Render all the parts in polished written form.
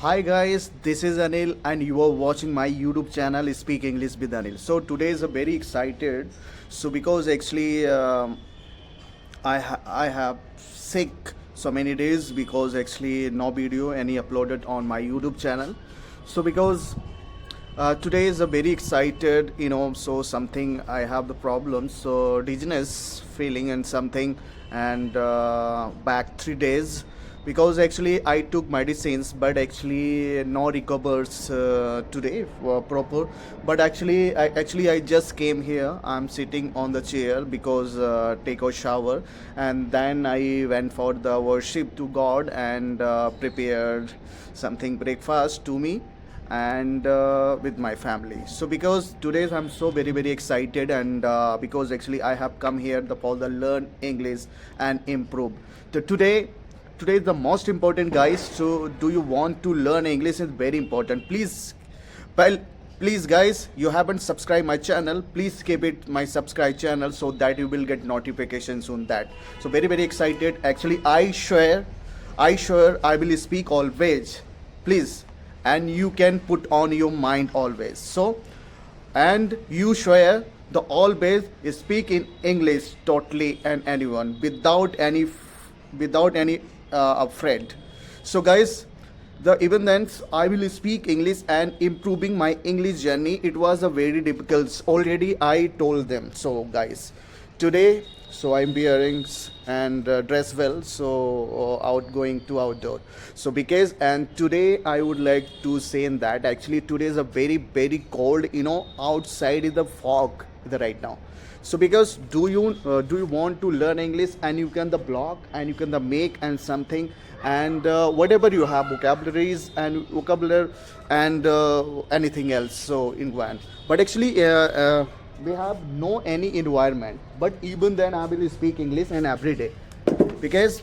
Hi guys, this is Anil and you are watching my YouTube channel Speak English with Anil. So today is a very excited. So because actually I have sick so many days because actually no video any uploaded on my YouTube channel. So because today is a very excited, so something I have the problem, so dizziness feeling and something, and back 3 days because actually I took medicines, but actually no recovers today proper. But actually I just came here. I'm sitting on the chair because take a shower, and then I went for the worship to God and prepared something breakfast to me and with my family. So because today I'm so very excited, and because actually I have come here for the learn English and improve. So today is the most important, guys. So do you want to learn English? Is very important. Well, please guys, you haven't subscribed my channel, please keep it my subscribe channel so that you will get notifications on that. So very excited. Actually I sure I will speak always, please, and you can put on your mind always. So and you share the always speak in English totally and anyone without any afraid. So guys, the even then I will speak English and improving my English journey. It was a very difficult already, I told them. So guys, today, so I'm wearing and dress well, so outgoing to outdoor. So because and today I would like to say in that actually today is a very cold, outside is the fog the right now. So because do you want to learn English, and you can the blog and you can the make and something, and whatever you have vocabulary and anything else, so in one. But actually we have no any environment, but even then I will speak English and every day because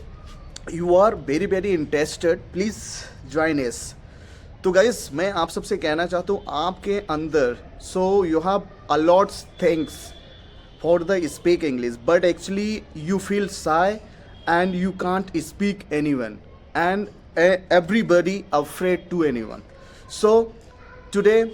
you are very interested. Please join us. तो guys, मैं आप सबसे कहना चाहता हूँ आपके अंदर, so you have a lot things for the speak English, but actually you feel shy and you can't speak anyone, and everybody afraid to anyone. So today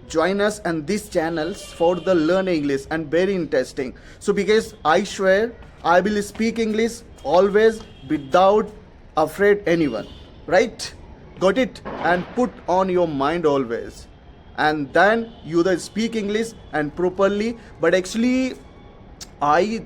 join us and these channels for the learn English and very interesting. So because I swear I will speak English always without afraid anyone, right? Got it? And put on your mind always, and then you the speak English and properly. But actually I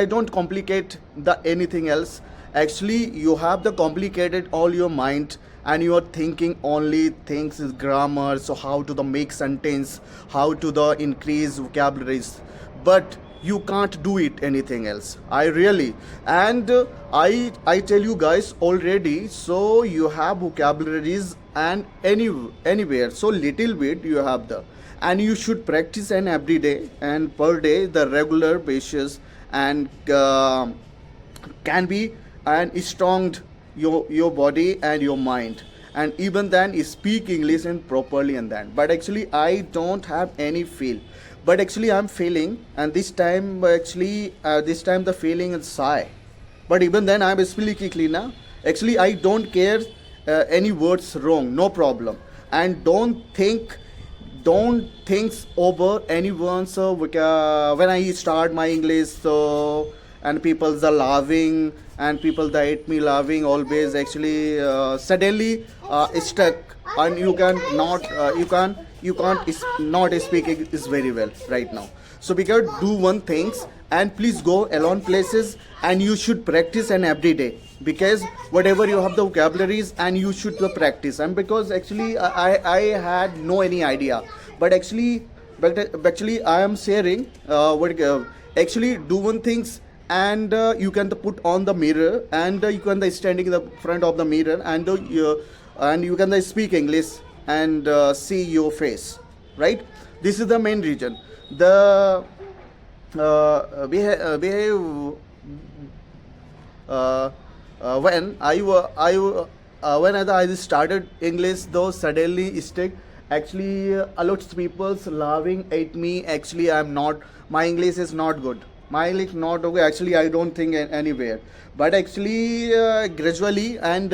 don't complicate the anything else. Actually you have the complicated all your mind, and you are thinking only things is grammar, so how to the make sentence, how to the increase vocabularies, but you can't do it anything else. I really, and I tell you guys already, so you have vocabularies and anywhere, so little bit you have the, and you should practice and every day and per day the regular basis, and can be and strong your body and your mind, and even then speak English and properly and then. But actually I don't have any feel, but actually I'm feeling, and this time actually this time the feeling is shy, but even then I'm speaking clean now. Actually I don't care any words wrong, no problem, and don't think over anyone's when I start my English, so and people are laughing, and people that hate me laughing always actually suddenly stuck, and you can't not speak is very well right now. So because do one things, and please go alone places, and you should practice and every day, because whatever you have the vocabularies and you should practice. And because actually I had no any idea, but actually I am sharing what actually do one things, and you can put on the mirror, and you can standing in the front of the mirror, and you can speak English and see your face, right? This is the main reason. The we have when I started English, though suddenly stick. Actually, a lot of people laughing at me. Actually, I'm not. My English is not good. My English not okay. Actually, I don't think anywhere. But actually, gradually, and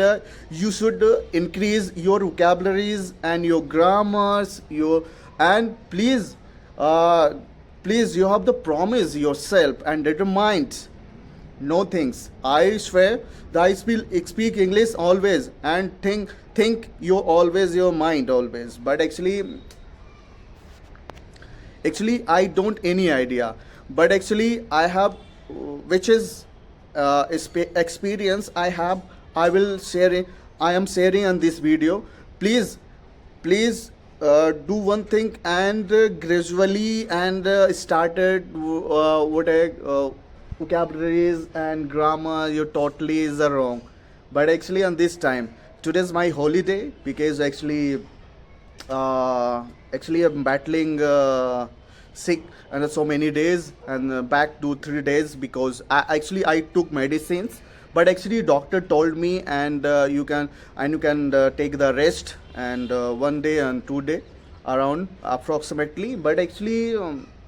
you should increase your vocabularies and your grammars. Your and uh, please, you have the promise yourself and determined. No things. I swear that speak English always and think you always your mind always. But actually I don't any idea, but actually I have which is experience I have. I will share it. I am sharing on this video. Please, do one thing and gradually and started what I vocabularies and grammar you totally is wrong. But actually on this time, today's my holiday because uh, actually I'm battling sick and so many days and back 2 3 days because I took medicines, but actually doctor told me and you can take the rest and 1 day and 2 day around approximately. But actually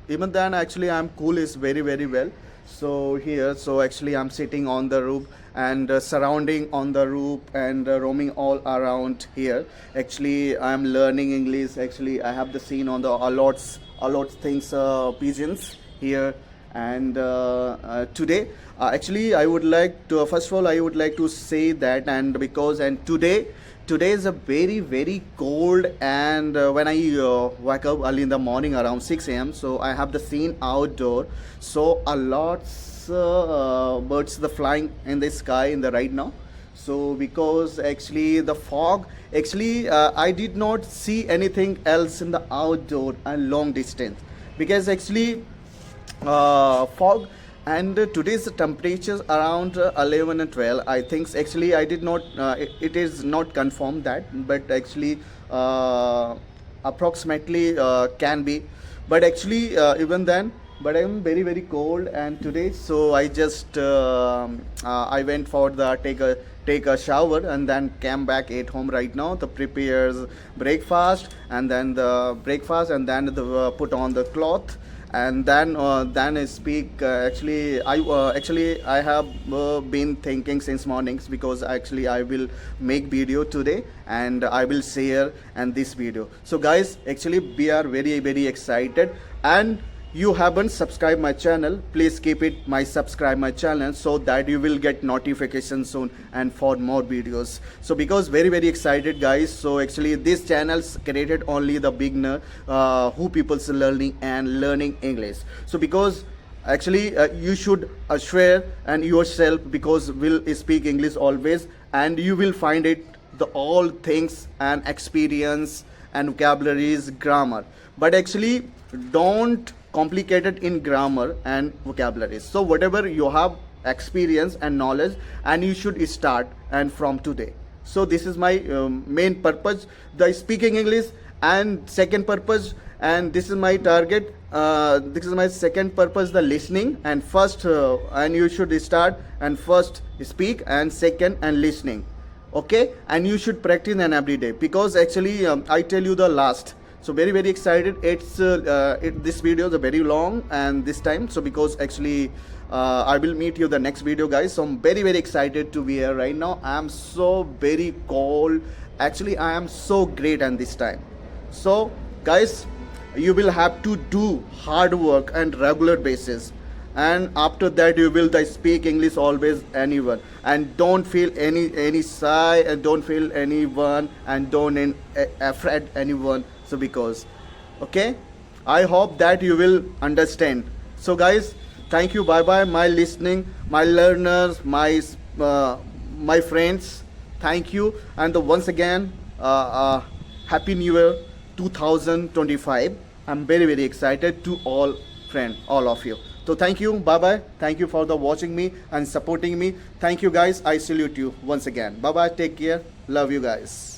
even then actually I'm cool is very well. So here, so actually I'm sitting on the roof and surrounding on the roof and roaming all around here. Actually I'm learning English. Actually I have the scene on the a lot things pigeons here. And today actually I would like to first of all I would like to say that, and because and today is a very cold. And when I wake up early in the morning around 6 a.m., so I have the scene outdoor. So a lots birds the flying in the sky in the right now. So because actually the fog, actually I did not see anything else in the outdoor and long distance because actually fog. And today's temperatures around 11 and 12 I think. Actually I did not it is not confirmed that, but actually approximately can be. But actually even then, but I'm very cold. And today so I just I went for the take a shower and then came back at home right now. The prepares breakfast and then the breakfast and then the put on the cloth and then I speak. Actually I have been thinking since mornings because actually I will make video today and I will share and this video. So guys, actually we are very excited. And you haven't subscribed my channel, please keep it my subscribe my channel so that you will get notifications soon and for more videos. So because very excited guys. So actually this channel's created only the beginner who people's learning English. So because actually you should share and yourself because will speak English always, and you will find it the all things and experience and vocabularies grammar. But actually don't complicated in grammar and vocabularies. So whatever you have experience and knowledge, and you should start and from today. So this is my main purpose, the speaking English. And second purpose, and this is my target, this is my second purpose, the listening. And first and you should start and first speak and second and listening. Okay, and you should practice and every day because actually I tell you the last. So very excited. It's this video is a very long and this time. So because actually I will meet you the next video guys. So I'm very excited to be here right now. I am so very cold. Actually I am so great and this time. So guys, you will have to do hard work and regular basis, and after that you will speak English always anyone. And don't feel any shy and don't feel anyone and don't afraid anyone. So because okay, I hope that you will understand. So guys, thank you, bye bye my listening, my learners, my friends, thank you. And once again happy new year 2025. I'm very excited to all friend, all of you. So thank you, bye bye, thank you for the watching me and supporting me. Thank you guys, I salute you once again. Bye bye, take care, love you guys.